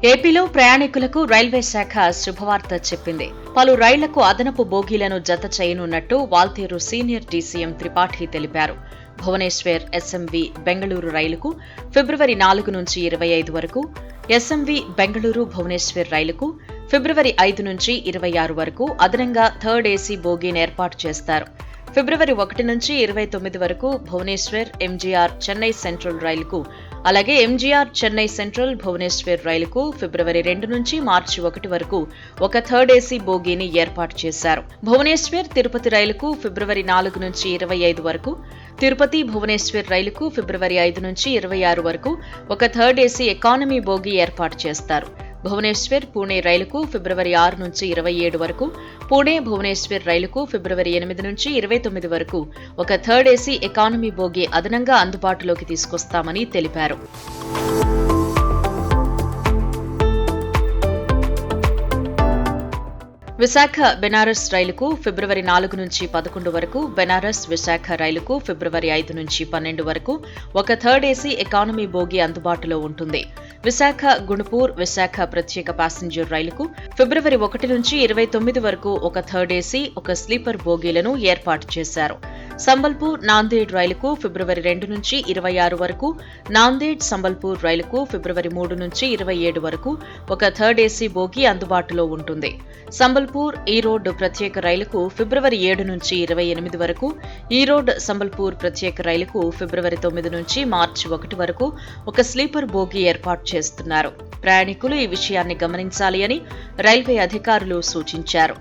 ఏపీలో ప్రయాణికులకు రైల్వే శాఖ శుభవార్త చెప్పింది. పలు రైళ్లకు అదనపు బోగీలను జత చేయనున్నట్టు వాల్తేరు సీనియర్ డీసీఎం త్రిపాఠి తెలిపారు. భువనేశ్వర్ ఎస్ఎంవి బెంగళూరు రైలుకు ఫిబ్రవరి 4 నుంచి 25 వరకు, ఎస్ఎంవి బెంగళూరు భువనేశ్వర్ రైలుకు ఫిబ్రవరి 5 నుంచి 26 వరకు అదనంగా థర్డ్ ఏసీ బోగీని ఏర్పాటు చేస్తారు. ఫిబ్రవరి 1 నుంచి 29 వరకు భువనేశ్వర్ ఎంజీఆర్ చెన్నై సెంట్రల్ రైలుకు, అలాగే ఎంజీఆర్ చెన్నై సెంట్రల్ భువనేశ్వర్ రైలుకు ఫిబ్రవరి 2 నుంచి మార్చి 1 వరకు ఒక థర్డ్ ఏసీ బోగీని ఏర్పాటు చేశారు. భువనేశ్వర్ తిరుపతి రైలుకు ఫిబ్రవరి 4 నుంచి 25 వరకు, తిరుపతి భువనేశ్వర్ రైలుకు ఫిబ్రవరి 5 నుంచి 26 వరకు ఒక థర్డ్ ఏసీ ఎకానమీ బోగీ ఏర్పాటు చేస్తారు. భువనేశ్వర్ పూణే రైలుకు ఫిబ్రవరి 6 నుంచి 27 వరకు, పూణే భువనేశ్వర్ రైలుకు ఫిబ్రవరి 8 నుంచి 29 వరకు ఒక థర్డ్ ఏసీ ఎకానమీ బోగీ అదనంగా అందుబాటులోకి తీసుకొస్తామని తెలిపారు. విశాఖ బెనారస్ రైలుకు ఫిబ్రవరి 4 నుంచి 11 వరకు, బెనారస్ విశాఖ రైలుకు ఫిబ్రవరి 5 నుంచి 12 వరకు ఒక థర్డ్ ఏసీ ఎకానమీ బోగీ అందుబాటులో ఉంటుంది. విశాఖ గుణపూర్ విశాఖ ప్రత్యేక ప్యాసింజర్ రైలుకు ఫిబ్రవరి 1 నుంచి 29 వరకు ఒక థర్డ్ ఏసీ, ఒక స్లీపర్ బోగీలను ఏర్పాటు చేశారు. సంబల్పూర్ నాందేడ్ రైలుకు ఫిబ్రవరి 2 నుంచి 26 వరకు, నాందేడ్ సంబల్పూర్ రైలుకు ఫిబ్రవరి 3 నుంచి 27 వరకు ఒక థర్డ్ ఏసీ బోగీ అందుబాటులో ఉంటుంది. సంబల్పూర్ ఈరోడ్ ప్రత్యేక రైలుకు ఫిబ్రవరి 7 నుంచి 28 వరకు, ఈరోడ్ సంబల్పూర్ ప్రత్యేక రైలుకు ఫిబ్రవరి 9 నుంచి మార్చి 1 వరకు ఒక స్లీపర్ బోగీ ఏర్పాటు చేస్తున్నారు. ప్రయాణికులు ఈ విషయాన్ని గమనించాలి అని రైల్వే అధికారులు సూచించారు.